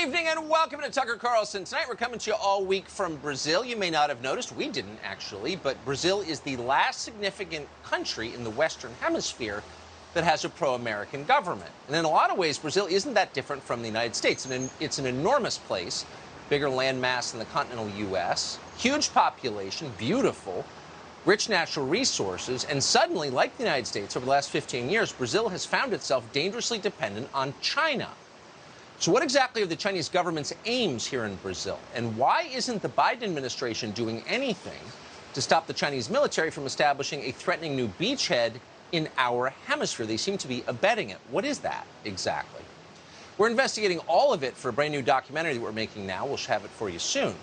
evening and welcome to Tucker Carlson Tonight. We're coming to you all week from Brazil. You may not have noticed, we didn't actually, but Brazil is the last significant country in the Western Hemisphere that has a pro-American government. And in a lot of ways, Brazil isn't that different from the United States. It's an enormous place, bigger landmass than the continental U.S., huge population, beautiful, rich natural resources, and suddenly, like the United States, over the last 15 years, Brazil has found itself dangerously dependent on China. So what exactly are the Chinese government's aims here in Brazil? And why isn't the Biden administration doing anything to stop the Chinese military from establishing a threatening new beachhead in our hemisphere? They seem to be abetting it. What is that exactly? We're investigating all of it for a brand new documentary that we're making now. We'll have it for you soon.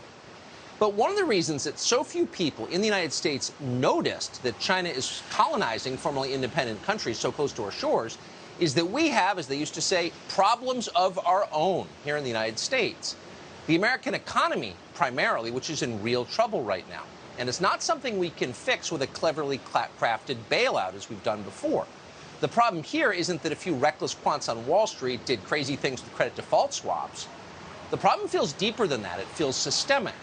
But one of the reasons that so few people in the United States noticed that China is colonizing formerly independent countries so close to our shores is that we have, as they used to say, problems of our own here in the United States. The American economy, primarily, which is in real trouble right now. And it's not something we can fix with a cleverly crafted bailout, as we've done before. The problem here isn't that a few reckless quants on Wall Street did crazy things with credit default swaps. The problem feels deeper than that. It feels systemic.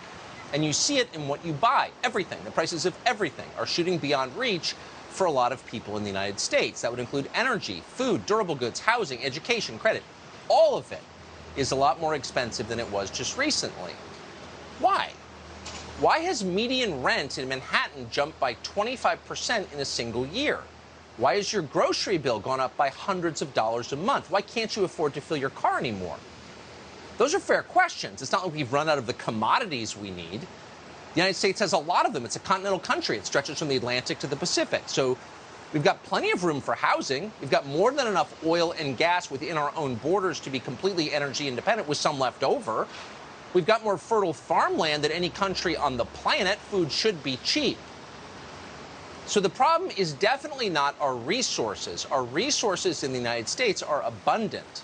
And you see it in what you buy. Everything. The prices of everything are shooting beyond reach for a lot of people in the United States. That would include energy, food, durable goods, housing, education, credit. All of it is a lot more expensive than it was just recently. Why? Why has median rent in Manhattan jumped by 25% in a single year? Why has your grocery bill gone up by hundreds of dollars a month? Why can't you afford to fill your car anymore? Those are fair questions. It's not like we've run out of the commodities we need. The United States has a lot of them. It's a continental country. It stretches from the Atlantic to the Pacific. So we've got plenty of room for housing. We've got more than enough oil and gas within our own borders to be completely energy independent with some left over. We've got more fertile farmland than any country on the planet. Food should be cheap. So the problem is definitely not our resources. Our resources in the United States are abundant.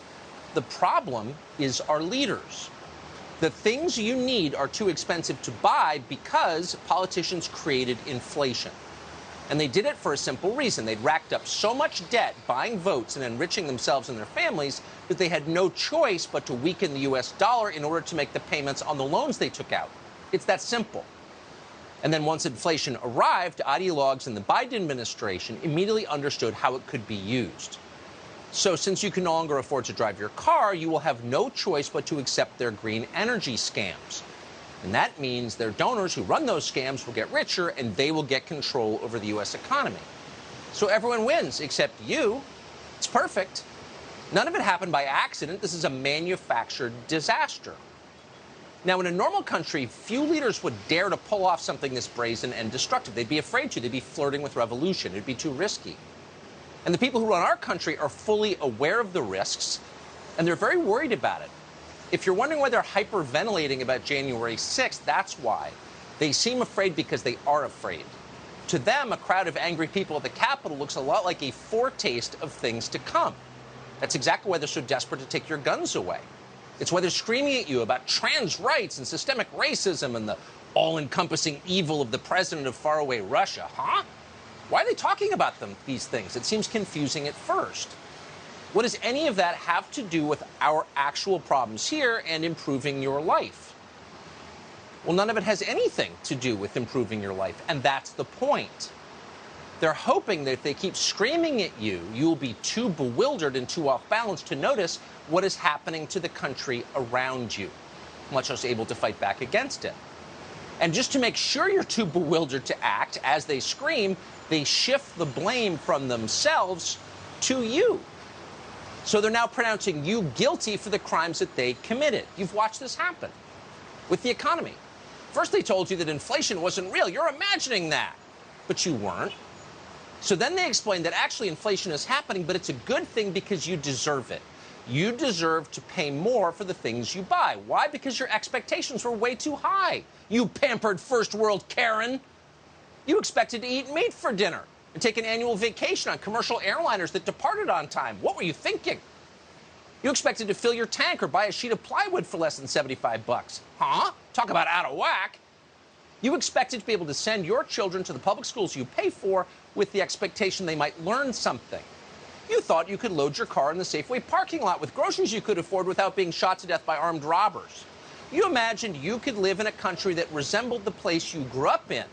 The problem is our leaders. The things you need are too expensive to buy because politicians created inflation. And they did it for a simple reason. They'd racked up so much debt buying votes and enriching themselves and their families that they had no choice but to weaken the U.S. dollar in order to make the payments on the loans they took out. It's that simple. And then once inflation arrived, ideologues in the Biden administration immediately understood how it could be used. So since you can no longer afford to drive your car, you will have no choice but to accept their green energy scams. And that means their donors who run those scams will get richer and they will get control over the U.S. economy. So everyone wins except you. It's perfect. None of it happened by accident. This is a manufactured disaster. Now, in a normal country, few leaders would dare to pull off something this brazen and destructive. They'd be afraid to. They'd be flirting with revolution. It'd be too risky. And the people who run our country are fully aware of the risks, and they're very worried about it. If you're wondering why they're hyperventilating about January 6th, that's why. They seem afraid because they are afraid. To them, a crowd of angry people at the Capitol looks a lot like a foretaste of things to come. That's exactly why they're so desperate to take your guns away. It's why they're screaming at you about trans rights and systemic racism and the all-encompassing evil of the president of faraway Russia. Huh? Why are they talking about these things? It seems confusing at first. What does any of that have to do with our actual problems here and improving your life? Well, none of it has anything to do with improving your life, and that's the point. They're hoping that if they keep screaming at you, you'll be too bewildered and too off balance to notice what is happening to the country around you, much less able to fight back against it. And just to make sure you're too bewildered to act, as they scream, they shift the blame from themselves to you. So they're now pronouncing you guilty for the crimes that they committed. You've watched this happen with the economy. First, they told you that inflation wasn't real. You're imagining that. But you weren't. So then they explained that actually inflation is happening, but it's a good thing because you deserve it. You deserve to pay more for the things you buy. Why? Because your expectations were way too high. You pampered first world Karen. You expected to eat meat for dinner and take an annual vacation on commercial airliners that departed on time. What were you thinking? You expected to fill your tank or buy a sheet of plywood for less than 75 bucks. Huh? Talk about out of whack. You expected to be able to send your children to the public schools you pay for with the expectation they might learn something. You thought you could load your car in the Safeway parking lot with groceries you could afford without being shot to death by armed robbers. You imagined you could live in a country that resembled the place you grew up in,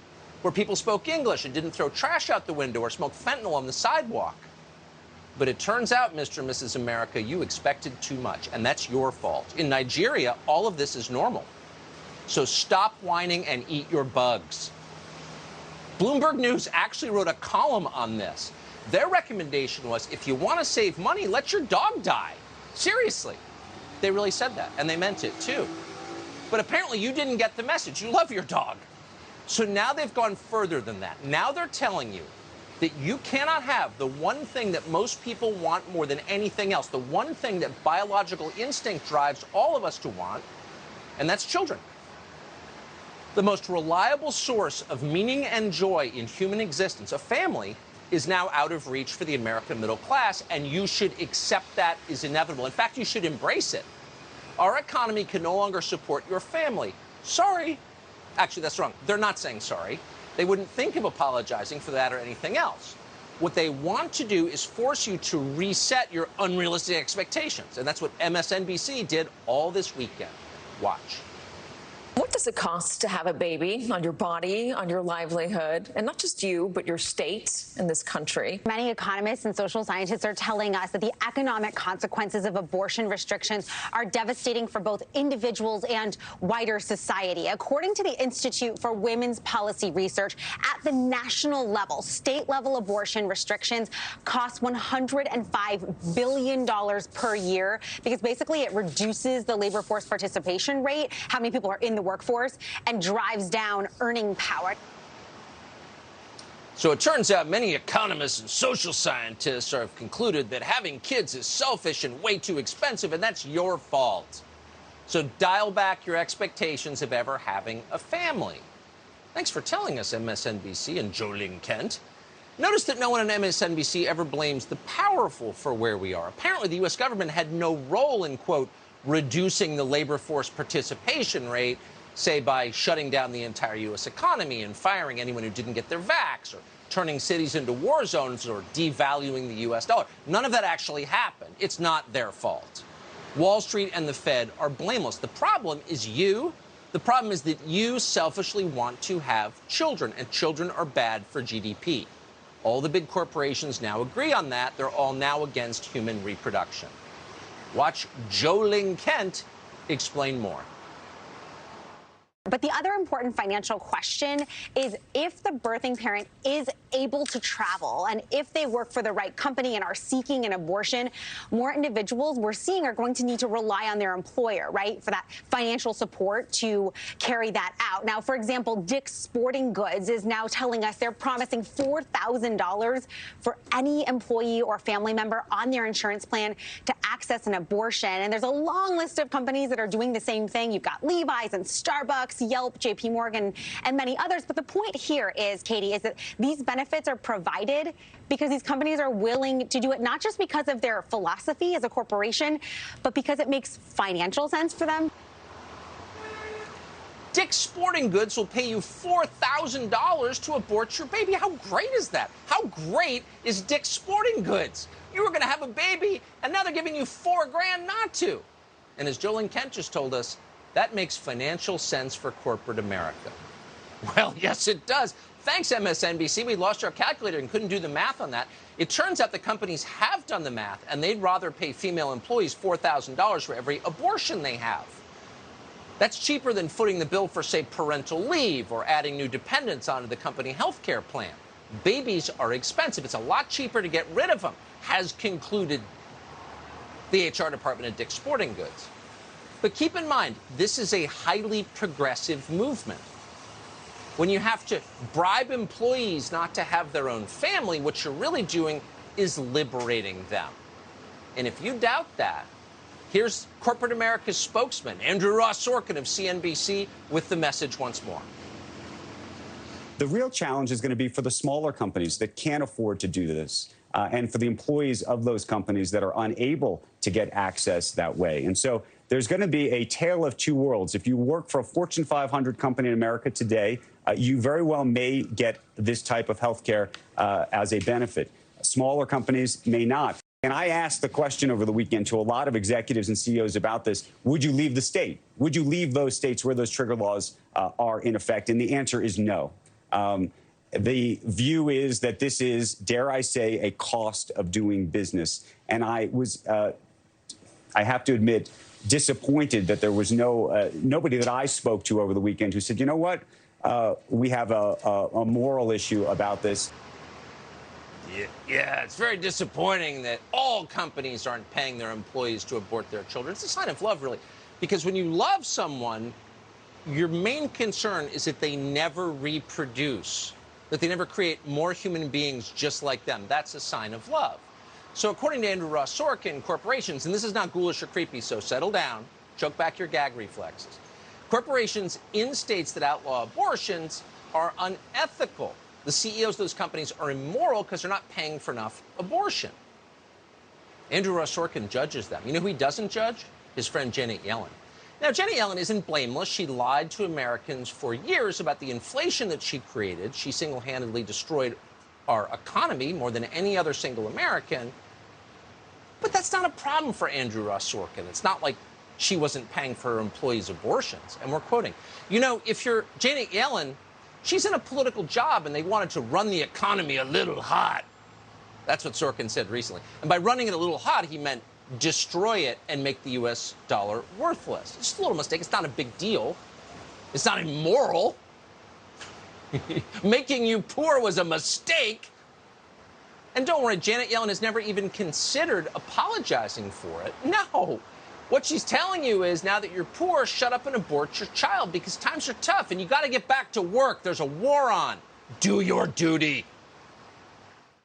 where people spoke English and didn't throw trash out the window or smoke fentanyl on the sidewalk. But it turns out, Mr. and Mrs. America, you expected too much, and that's your fault. In Nigeria, all of this is normal. So stop whining and eat your bugs. Bloomberg News actually wrote a column on this. Their recommendation was, if you want to save money, let your dog die. Seriously. They really said that, and they meant it, too. But apparently you didn't get the message. You love your dog. So now they've gone further than that. Now they're telling you that you cannot have the one thing that most people want more than anything else, the one thing that biological instinct drives all of us to want, and that's children. The most reliable source of meaning and joy in human existence, a family, is now out of reach for the American middle class, and you should accept that is inevitable. In fact, you should embrace it. Our economy can no longer support your family. Sorry. Actually, that's wrong. They're not saying sorry. They wouldn't think of apologizing for that or anything else. What they want to do is force you to reset your unrealistic expectations. And that's what MSNBC did all this weekend. Watch. What does it cost to have a baby on your body, on your livelihood, and not just you, but your state and this country? Many economists and social scientists are telling us that the economic consequences of abortion restrictions are devastating for both individuals and wider society. According to the Institute for Women's Policy Research, at the national level, state-level abortion restrictions cost $105 billion per year because basically it reduces the labor force participation rate, how many people are in the workforce, and drives down earning power. So it turns out many economists and social scientists have concluded that having kids is selfish and way too expensive, and that's your fault. So dial back your expectations of ever having a family. Thanks for telling us, MSNBC and Jolene Kent. Notice that no one on MSNBC ever blames the powerful for where we are. Apparently, the U.S. government had no role in, quote, reducing the labor force participation rate, say by shutting down the entire U.S. economy and firing anyone who didn't get their vax, or turning cities into war zones, or devaluing the U.S. dollar. None of that actually happened. It's not their fault. Wall Street and the Fed are blameless. The problem is you. The problem is that you selfishly want to have children, and children are bad for GDP. All the big corporations now agree on that. They're all now against human reproduction. Watch Jolene Kent explain more. But the other important financial question is if the birthing parent is able to travel and if they work for the right company and are seeking an abortion, more individuals we're seeing are going to need to rely on their employer, right, for that financial support to carry that out. Now, for example, Dick's Sporting Goods is now telling us they're promising $4,000 for any employee or family member on their insurance plan to access an abortion. And there's a long list of companies that are doing the same thing. You've got Levi's and Starbucks, Yelp, JP Morgan, and many others. But the point here is, Katie, is that these benefits are provided because these companies are willing to do it not just because of their philosophy as a corporation, but because it makes financial sense for them. Dick's Sporting Goods will pay you $4,000 to abort your baby. How great is that? How great is Dick's Sporting Goods? You were going to have a baby, and now they're giving you $4,000 not to. And as Jolene Kent just told us, that makes financial sense for corporate America. Well, yes, it does. Thanks, MSNBC. We lost our calculator and couldn't do the math on that. It turns out the companies have done the math, and they'd rather pay female employees $4,000 for every abortion they have. That's cheaper than footing the bill for, say, parental leave or adding new dependents onto the company health care plan. Babies are expensive. It's a lot cheaper to get rid of them, has concluded the HR department at Dick's Sporting Goods. But keep in mind, this is a highly progressive movement. When you have to bribe employees not to have their own family, what you're really doing is liberating them. And if you doubt that, here's corporate America's spokesman, Andrew Ross Sorkin of CNBC, with the message once more. The real challenge is going to be for the smaller companies that can't afford to do this, and for the employees of those companies that are unable to get access that way. And so there's going to be a tale of two worlds. If you work for a Fortune 500 company in America today, you very well may get this type of health care as a benefit. Smaller companies may not. And I asked the question over the weekend to a lot of executives and CEOs about this. Would you leave the state? Would you leave those states where those trigger laws are in effect? And the answer is no. The view is that this is, dare I say, a cost of doing business. And I was, I have to admit, disappointed that there was nobody that I spoke to over the weekend who said, you know what, we have a moral issue about this. Yeah, it's very disappointing that all companies aren't paying their employees to abort their children. It's a sign of love, really, because when you love someone, your main concern is that they never reproduce, that they never create more human beings just like them. That's a sign of love. So according to Andrew Ross Sorkin, corporations, and this is not ghoulish or creepy, so settle down, choke back your gag reflexes. Corporations in states that outlaw abortions are unethical. The CEOs of those companies are immoral because they're not paying for enough abortion. Andrew Ross Sorkin judges them. You know who he doesn't judge? His friend Janet Yellen. Now, Janet Yellen isn't blameless. She lied to Americans for years about the inflation that she created. She single-handedly destroyed our economy more than any other single American. But that's not a problem for Andrew Ross Sorkin. It's not like she wasn't paying for her employees' abortions. And we're quoting, you know, if you're Janet Yellen, she's in a political job and they wanted to run the economy a little hot. That's what Sorkin said recently. And by running it a little hot, he meant destroy it and make the U.S. dollar worthless. It's just a little mistake. It's not a big deal. It's not immoral. Making you poor was a mistake. And don't worry, Janet Yellen has never even considered apologizing for it. No. What she's telling you is, now that you're poor, shut up and abort your child because times are tough and you got to get back to work. There's a war on. Do your duty.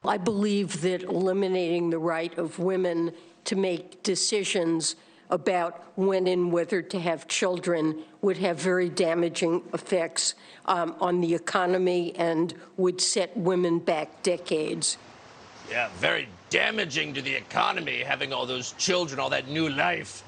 I believe that eliminating the right of women to make decisions about when and whether to have children would have very damaging effects on the economy and would set women back decades. Yeah, very damaging to the economy, having all those children, all that new life.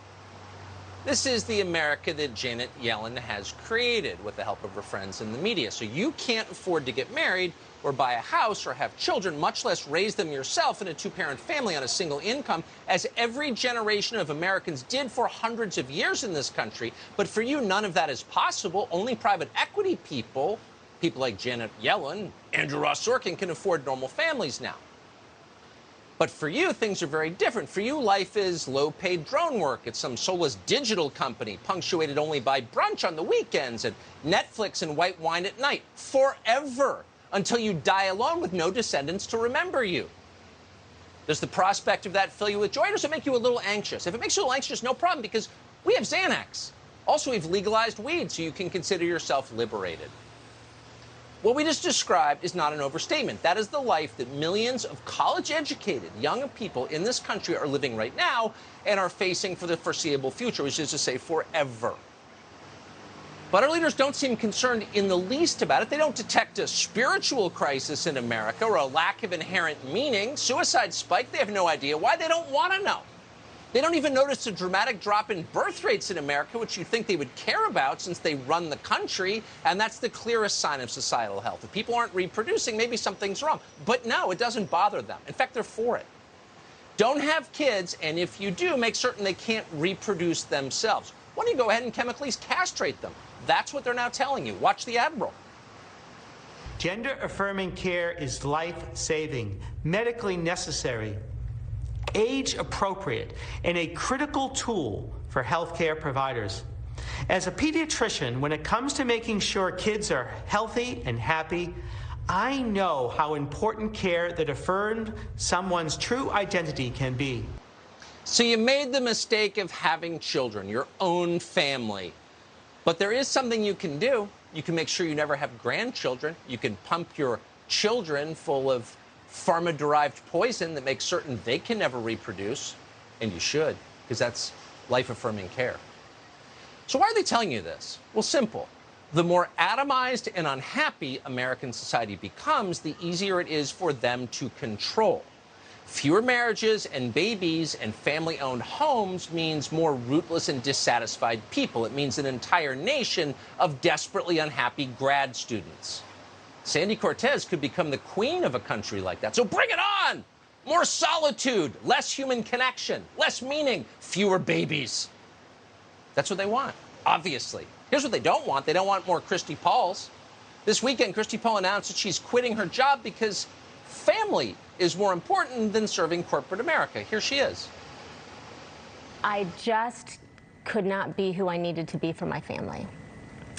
This is the America that Janet Yellen has created with the help of her friends in the media. So you can't afford to get married or buy a house or have children, much less raise them yourself in a two-parent family on a single income, as every generation of Americans did for hundreds of years in this country. But for you, none of that is possible. Only private equity people like Janet Yellen, Andrew Ross Sorkin, can afford normal families now. But for you, things are very different. For you, life is low-paid drone work at some soulless digital company, punctuated only by brunch on the weekends and Netflix and white wine at night, forever, until you die alone with no descendants to remember you. Does the prospect of that fill you with joy, or does it make you a little anxious? If it makes you a little anxious, no problem, because we have Xanax. Also, we've legalized weed, so you can consider yourself liberated. What we just described is not an overstatement. That is the life that millions of college-educated young people in this country are living right now and are facing for the foreseeable future, which is to say forever. But our leaders don't seem concerned in the least about it. They don't detect a spiritual crisis in America or a lack of inherent meaning. Suicide spiked. They have no idea why. They don't want to know. They don't even notice a dramatic drop in birth rates in America, which you'd think they would care about since they run the country, and that's the clearest sign of societal health. If people aren't reproducing, maybe something's wrong. But no, it doesn't bother them. In fact, they're for it. Don't have kids, and if you do, make certain they can't reproduce themselves. Why don't you go ahead and chemically castrate them? That's what they're now telling you. Watch the Admiral. Gender-affirming care is life-saving, medically necessary, age-appropriate, and a critical tool for healthcare providers. As a pediatrician, when it comes to making sure kids are healthy and happy, I know how important care that affirms someone's true identity can be. So you made the mistake of having children, your own family. But there is something you can do. You can make sure you never have grandchildren. You can pump your children full of pharma-derived poison that makes certain they can never reproduce. And you should, because that's life-affirming care. So why are they telling you this? Well, simple. The more atomized and unhappy American society becomes, the easier it is for them to control. Fewer marriages and babies and family-owned homes means more rootless and dissatisfied people. It means an entire nation of desperately unhappy grad students. Sandy Cortez could become the queen of a country like that. So bring it on! More solitude, less human connection, less meaning, fewer babies. That's what they want, obviously. Here's what they don't want. They don't want more Christy Pauls. This weekend, Christy Paul announced that she's quitting her job because family is more important than serving corporate America. Here she is. I just could not be who I needed to be for my family,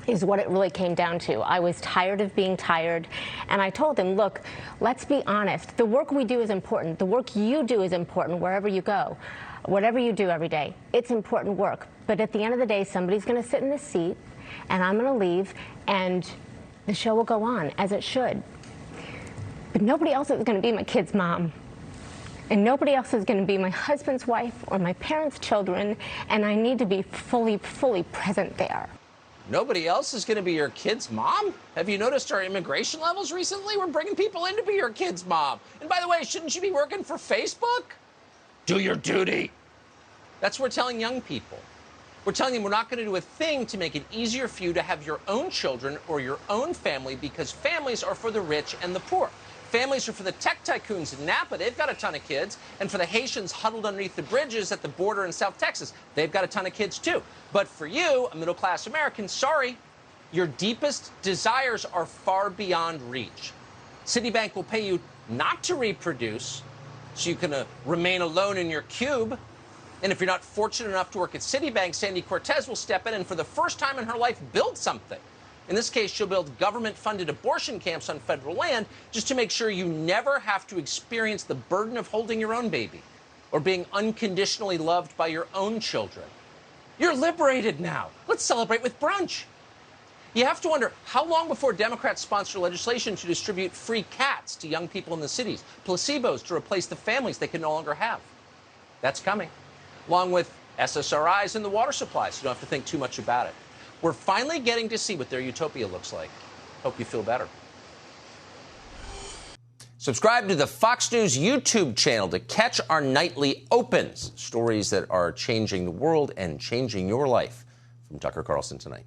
is what it really came down to. I was tired of being tired, and I told them, look, let's be honest. The work we do is important. The work you do is important wherever you go, whatever you do every day. It's important work. But at the end of the day, somebody's going to sit in this seat, and I'm going to leave, and the show will go on, as it should. But nobody else is going to be my kid's mom. And nobody else is going to be my husband's wife or my parents' children, and I need to be fully present there. Nobody else is going to be your kid's mom? Have you noticed our immigration levels recently? We're bringing people in to be your kid's mom. And by the way, shouldn't you be working for Facebook? Do your duty. That's what we're telling young people. We're telling them we're not going to do a thing to make it easier for you to have your own children or your own family, because families are for the rich and the poor. Families are for the tech tycoons in Napa. They've got a ton of kids. And for the Haitians huddled underneath the bridges at the border in South Texas, they've got a ton of kids too. But for you, a middle-class American, sorry, your deepest desires are far beyond reach. Citibank will pay you not to reproduce so you can remain alone in your cube. And if you're not fortunate enough to work at Citibank, Sandy Cortez will step in and for the first time in her life build something. In this case, she'll build government-funded abortion camps on federal land just to make sure you never have to experience the burden of holding your own baby or being unconditionally loved by your own children. You're liberated now. Let's celebrate with brunch. You have to wonder, how long before Democrats sponsor legislation to distribute free cats to young people in the cities, placebos to replace the families they can no longer have? That's coming, along with SSRIs and the water supply, so you don't have to think too much about it. We're finally getting to see what their utopia looks like. Hope you feel better. Subscribe to the Fox News YouTube channel to catch our nightly opens, stories that are changing the world and changing your life. From Tucker Carlson Tonight.